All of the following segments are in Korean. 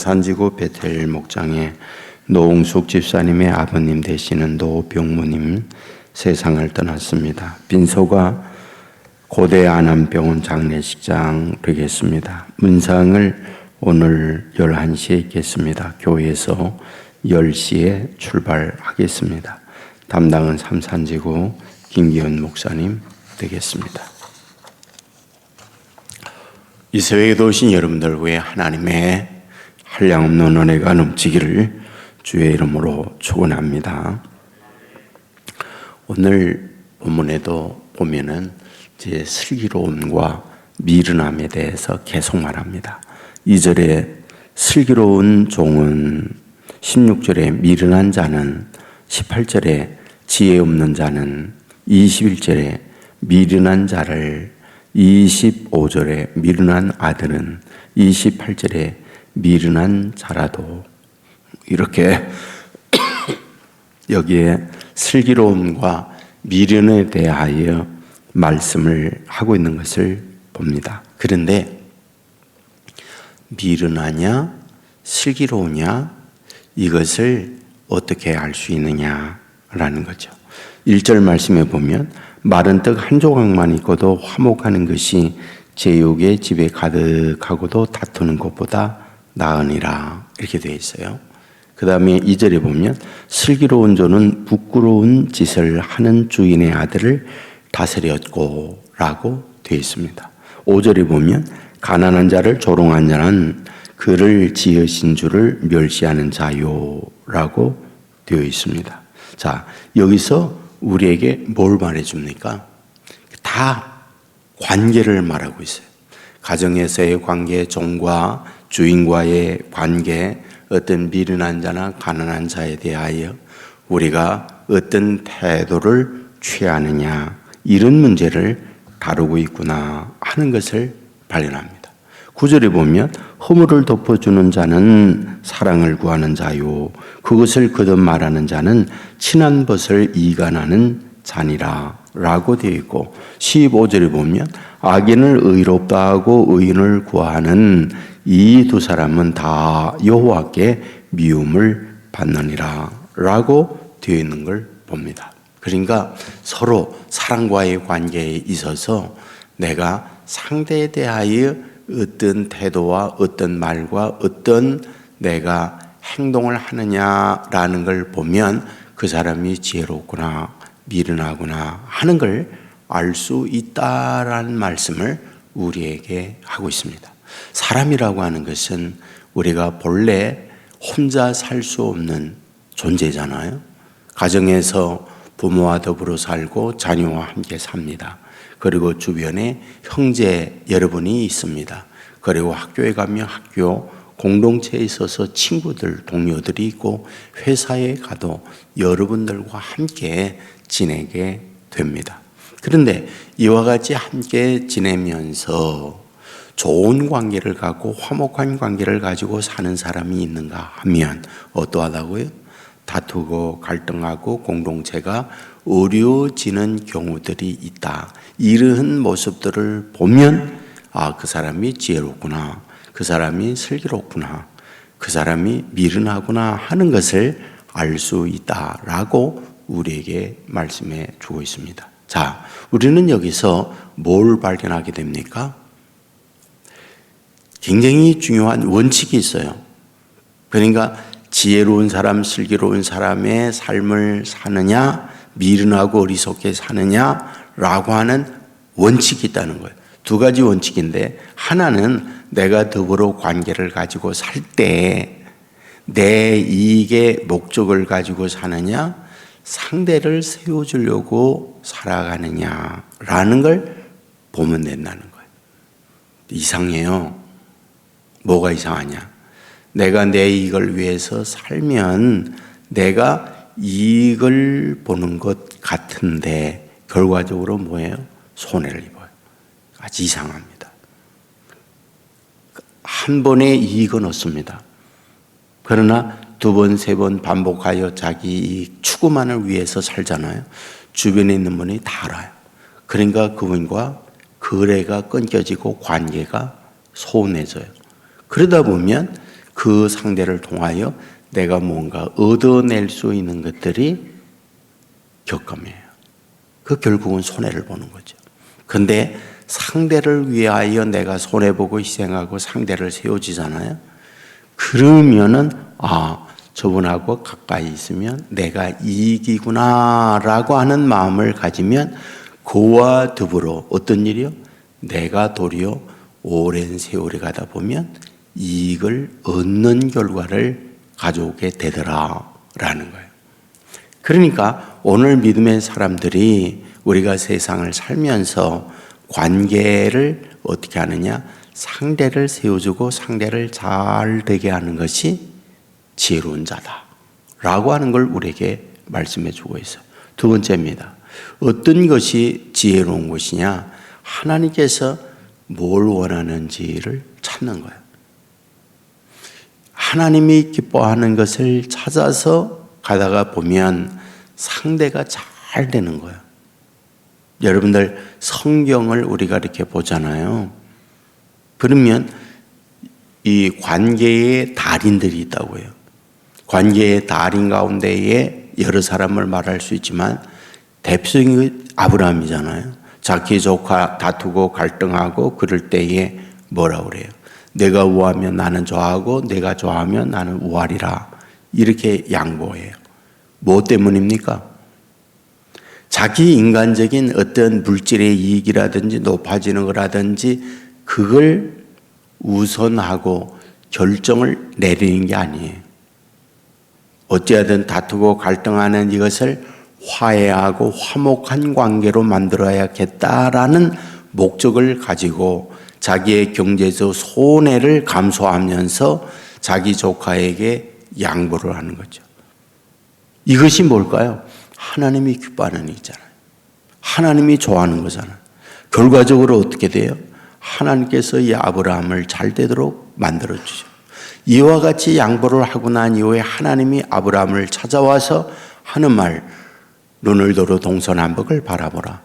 산지구 베텔 목장의 노홍숙 집사님의 아버님 되시는 노병무님 세상을 떠났습니다. 빈소가 고대 안암병원 장례식장 되겠습니다. 문상을 오늘 11시에 있겠습니다. 교회에서 10시에 출발하겠습니다. 담당은 삼산지구 김기현 목사님 되겠습니다. 이 새벽에도 오신 여러분들 위해 하나님의 한량없는 은혜가 넘치기를 주의 이름으로 축원합니다. 오늘 본문에도 보면은 이제 슬기로움과 미련함에 대해서 계속 말합니다. 2절에 슬기로운 종은, 16절에 미련한 자는, 18절에 지혜 없는 자는, 21절에 미련한 자를, 25절에 미련한 아들은, 28절에 미련한 자라도, 이렇게 여기에 슬기로움과 미련에 대하여 말씀을 하고 있는 것을 봅니다. 그런데 미련하냐 슬기로우냐 이것을 어떻게 알 수 있느냐라는 거죠. 1절 말씀에 보면 마른 떡 한 조각만 있고도 화목하는 것이 제육의 집에 가득하고도 다투는 것보다 나으니라, 이렇게 되어 있어요. 그 다음에 2절에 보면 슬기로운 종은 부끄러운 짓을 하는 주인의 아들을 다스렸고 라고 되어 있습니다. 5절에 보면 가난한 자를 조롱한 자는 그를 지으신 주를 멸시하는 자요 라고 되어 있습니다. 자, 여기서 우리에게 뭘 말해줍니까? 다 관계를 말하고 있어요. 가정에서의 관계, 종과 주인과의 관계, 어떤 미련한 자나 가난한 자에 대하여 우리가 어떤 태도를 취하느냐, 이런 문제를 다루고 있구나 하는 것을 발견합니다. 9절에 보면 허물을 덮어주는 자는 사랑을 구하는 자요, 그것을 거듭 말하는 자는 친한 것을 이간하는 자니라 라고 되어 있고, 15절에 보면 악인을 의롭다 하고 의인을 구하는 이 두 사람은 다 여호와께 미움을 받느니라 라고 되어 있는 걸 봅니다. 그러니까 서로 사랑과의 관계에 있어서 내가 상대에 대하여 어떤 태도와 어떤 말과 어떤 내가 행동을 하느냐라는 걸 보면 그 사람이 지혜롭구나, 미련하구나 하는 걸 알 수 있다라는 말씀을 우리에게 하고 있습니다. 사람이라고 하는 것은 우리가 본래 혼자 살 수 없는 존재잖아요. 가정에서 부모와 더불어 살고 자녀와 함께 삽니다. 그리고 주변에 형제 여러분이 있습니다. 그리고 학교에 가면 학교 공동체에 있어서 친구들, 동료들이 있고, 회사에 가도 여러분들과 함께 지내게 됩니다. 그런데 이와 같이 함께 지내면서 좋은 관계를 갖고 화목한 관계를 가지고 사는 사람이 있는가 하면 어떠하다고요? 다투고 갈등하고 공동체가 어려워지는 경우들이 있다. 이러한 모습들을 보면 그 사람이 지혜롭구나, 그 사람이 슬기롭구나, 그 사람이 미련하구나 하는 것을 알 수 있다라고 우리에게 말씀해 주고 있습니다. 자, 우리는 여기서 뭘 발견하게 됩니까? 굉장히 중요한 원칙이 있어요. 그러니까 지혜로운 사람, 슬기로운 사람의 삶을 사느냐, 미련하고 어리석게 사느냐라고 하는 원칙이 있다는 거예요. 두 가지 원칙인데, 하나는 내가 더불어 관계를 가지고 살 때 내 이익의 목적을 가지고 사느냐, 상대를 세워주려고 살아가느냐라는 걸 보면 된다는 거예요. 이상해요. 뭐가 이상하냐? 내가 내 이익을 위해서 살면 내가 이익을 보는 것 같은데 결과적으로 뭐예요? 손해를 입어요. 아주 이상합니다. 한 번의 이익은 없습니다. 그러나 두 번, 세 번 반복하여 자기 이익 추구만을 위해서 살잖아요. 주변에 있는 분이 다 알아요. 그러니까 그분과 거래가 끊겨지고 관계가 소원해져요. 그러다 보면 그 상대를 통하여 내가 뭔가 얻어낼 수 있는 것들이 격감이에요. 그 결국은 손해를 보는 거죠. 근데 상대를 위하여 내가 손해보고 희생하고 상대를 세워지잖아요. 그러면은 저분하고 가까이 있으면 내가 이익이구나 라고 하는 마음을 가지면 그와 더불어 어떤 일이요? 내가 도리어 오랜 세월이 가다 보면 이익을 얻는 결과를 가져오게 되더라라는 거예요. 그러니까 오늘 믿음의 사람들이 우리가 세상을 살면서 관계를 어떻게 하느냐? 상대를 세워주고 상대를 잘 되게 하는 것이 지혜로운 자다라고 하는 걸 우리에게 말씀해 주고 있어요. 두 번째입니다. 어떤 것이 지혜로운 것이냐? 하나님께서 뭘 원하는지를 찾는 거예요. 하나님이 기뻐하는 것을 찾아서 가다가 보면 상대가 잘 되는 거예요. 여러분들 성경을 우리가 이렇게 보잖아요. 그러면 이 관계의 달인들이 있다고 해요. 관계의 달인 가운데에 여러 사람을 말할 수 있지만 대표적인 아브라함이잖아요. 자기 조카 다투고 갈등하고 그럴 때에 뭐라고 그래요? 내가 우하면 나는 좋아하고 내가 좋아하면 나는 우하리라. 이렇게 양보해요. 뭐 때문입니까? 자기 인간적인 어떤 물질의 이익이라든지 높아지는 거라든지 그걸 우선하고 결정을 내리는 게 아니에요. 어찌하든 다투고 갈등하는 이것을 화해하고 화목한 관계로 만들어야겠다라는 목적을 가지고 자기의 경제적 손해를 감수하면서 자기 조카에게 양보를 하는 거죠. 이것이 뭘까요? 하나님이 기뻐하는 일이잖아요. 하나님이 좋아하는 거잖아요. 결과적으로 어떻게 돼요? 하나님께서 이 아브라함을 잘 되도록 만들어주죠. 이와 같이 양보를 하고 난 이후에 하나님이 아브라함을 찾아와서 하는 말, 눈을 들어 동서남북을 바라보라.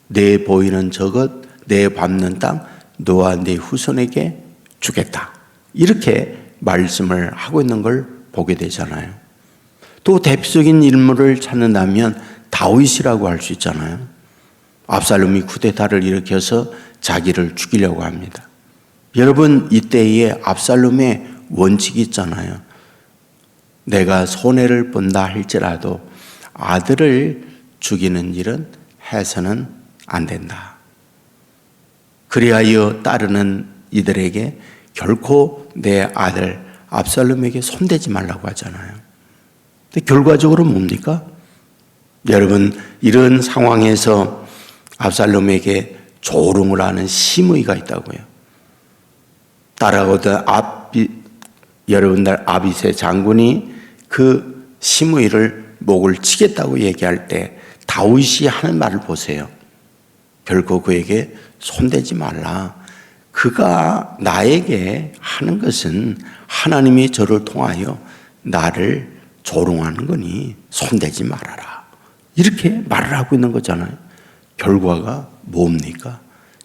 내 보이는 저것, 내 밟는 땅, 너와 내 후손에게 주겠다. 이렇게 말씀을 하고 있는 걸 보게 되잖아요. 또 대표적인 인물을 찾는다면 다윗이라고 할 수 있잖아요. 압살롬이 쿠데타를 일으켜서 자기를 죽이려고 합니다. 여러분, 이때에 압살롬의 원칙이 있잖아요. 내가 손해를 본다 할지라도 아들을 죽이는 일은 해서는 안 된다. 그리하여 따르는 이들에게 결코 내 아들 압살롬에게 손대지 말라고 하잖아요. 근데 결과적으로 뭡니까? 여러분, 이런 상황에서 압살롬에게 조롱을 하는 시므이가 있다고요. 따라오던 여러분들 아비새 장군이 그 시므이를 목을 치겠다고 얘기할 때 다윗이 하는 말을 보세요. 결코 그에게 손대지 말라. 그가 나에게 하는 것은 하나님이 저를 통하여 나를 조롱하는 거니 손대지 말아라. 이렇게 말을 하고 있는 거잖아요. 결과가 뭡니까?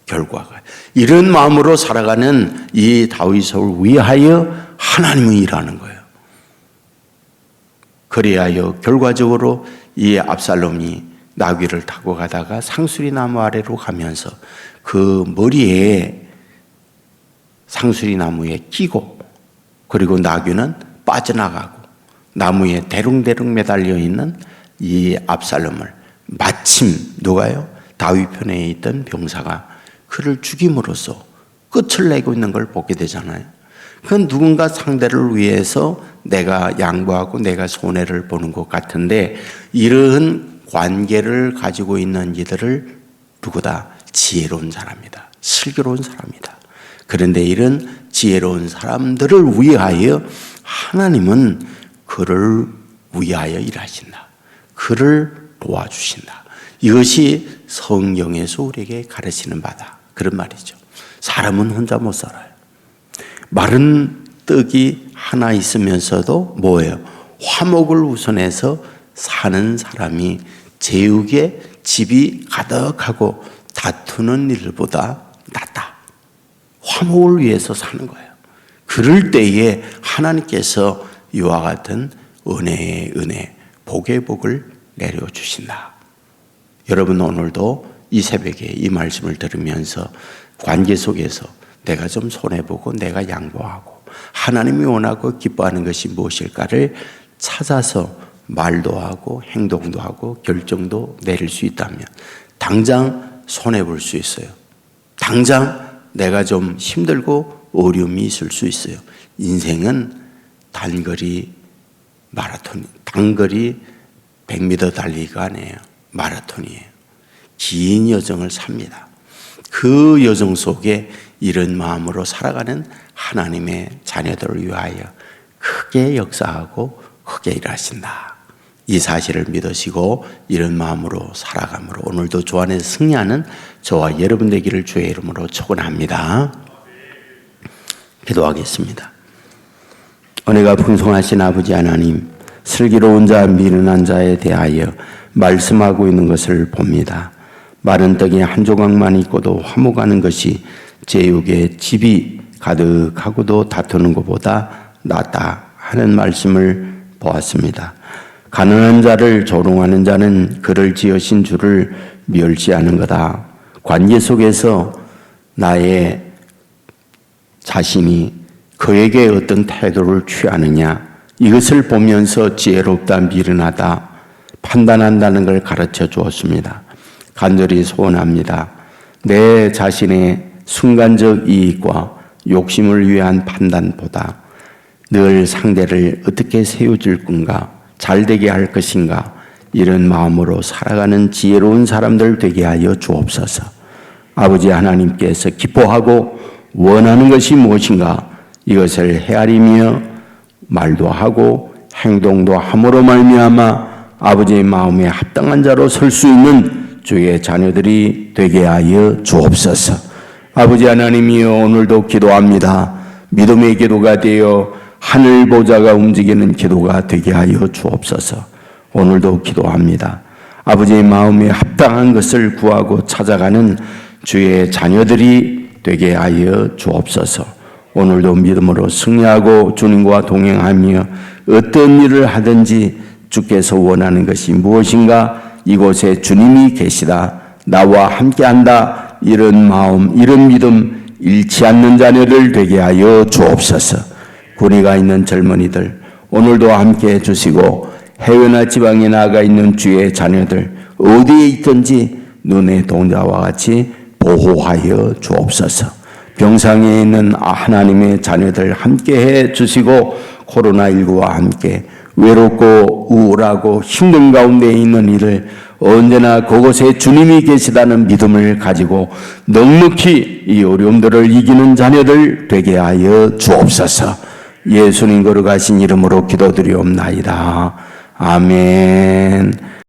결과가 이런 마음으로 살아가는 이 다윗을 위하여 하나님은 일하는 거예요. 그리하여 결과적으로 이 압살롬이 나귀를 타고 가다가 상수리 나무 아래로 가면서 그 머리에 상수리 나무에 끼고 그리고 나귀는 빠져나가고 나무에 대롱대롱 매달려 있는 이 압살롬을 마침 누가요? 다윗 편에 있던 병사가 그를 죽임으로써 끝을 내고 있는 걸 보게 되잖아요. 그건 누군가 상대를 위해서 내가 양보하고 내가 손해를 보는 것 같은데 이런 관계를 가지고 있는 이들을 누구다? 지혜로운 사람이다. 슬기로운 사람이다. 그런데 이런 지혜로운 사람들을 위하여 하나님은 그를 위하여 일하신다. 그를 도와주신다. 이것이 성경에서 우리에게 가르치는 바다. 그런 말이죠. 사람은 혼자 못 살아요. 마른 떡이 하나 있으면서도 뭐예요? 화목을 우선해서 사는 사람이 제육에 집이 가득하고 다투는 일보다 낫다. 화목을 위해서 사는 거예요. 그럴 때에 하나님께서 이와 같은 은혜의 은혜, 복의 복을 내려주신다. 여러분 오늘도 이 새벽에 이 말씀을 들으면서 관계 속에서 내가 좀 손해보고 내가 양보하고 하나님이 원하고 기뻐하는 것이 무엇일까를 찾아서 말도 하고 행동도 하고 결정도 내릴 수 있다면 당장 손해볼 수 있어요. 당장 내가 좀 힘들고 어려움이 있을 수 있어요. 인생은 단거리 마라톤, 단거리 100m 달리기가 아니에요. 마라톤이에요. 긴 여정을 삽니다. 그 여정 속에 이런 마음으로 살아가는 하나님의 자녀들을 위하여 크게 역사하고 크게 일하신다. 이 사실을 믿으시고 이런 마음으로 살아감으로 오늘도 주 안에서 승리하는 저와 여러분 되기를 주의 이름으로 축원합니다. 기도하겠습니다. 은혜가 풍성하신 아버지 하나님, 슬기로운 자, 미련한 자에 대하여 말씀하고 있는 것을 봅니다. 마른 떡이 한 조각만 있고도 화목하는 것이 제육에 집이 가득하고도 다투는 것보다 낫다 하는 말씀을 보았습니다. 가난한 자를 조롱하는 자는 그를 지으신 주를 멸시하는 거다. 관계 속에서 나의 자신이 그에게 어떤 태도를 취하느냐, 이것을 보면서 지혜롭다, 미련하다 판단한다는 걸 가르쳐 주었습니다. 간절히 소원합니다. 내 자신의 순간적 이익과 욕심을 위한 판단보다 늘 상대를 어떻게 세워줄 건가, 잘되게 할 것인가, 이런 마음으로 살아가는 지혜로운 사람들 되게 하여 주옵소서. 아버지 하나님께서 기뻐하고 원하는 것이 무엇인가, 이것을 헤아리며 말도 하고 행동도 함으로 말미암아 아버지의 마음에 합당한 자로 설 수 있는 주의 자녀들이 되게 하여 주옵소서. 아버지 하나님이여, 오늘도 기도합니다. 믿음의 기도가 되어 하늘 보좌가 움직이는 기도가 되게 하여 주옵소서. 오늘도 기도합니다. 아버지의 마음에 합당한 것을 구하고 찾아가는 주의 자녀들이 되게 하여 주옵소서. 오늘도 믿음으로 승리하고 주님과 동행하며 어떤 일을 하든지 주께서 원하는 것이 무엇인가, 이곳에 주님이 계시다, 나와 함께한다, 이런 마음, 이런 믿음 잃지 않는 자녀들 되게 하여 주옵소서. 군의가 있는 젊은이들 오늘도 함께해 주시고, 해외나 지방에 나가 있는 주의 자녀들 어디에 있든지 눈의 동자와 같이 보호하여 주옵소서. 병상에 있는 하나님의 자녀들 함께해 주시고, 코로나19와 함께 외롭고 우울하고 힘든 가운데 있는 이를 언제나 그곳에 주님이 계시다는 믿음을 가지고 넉넉히 이 어려움들을 이기는 자녀들 되게 하여 주옵소서. 예수님 거룩하신 이름으로 기도드리옵나이다. 아멘.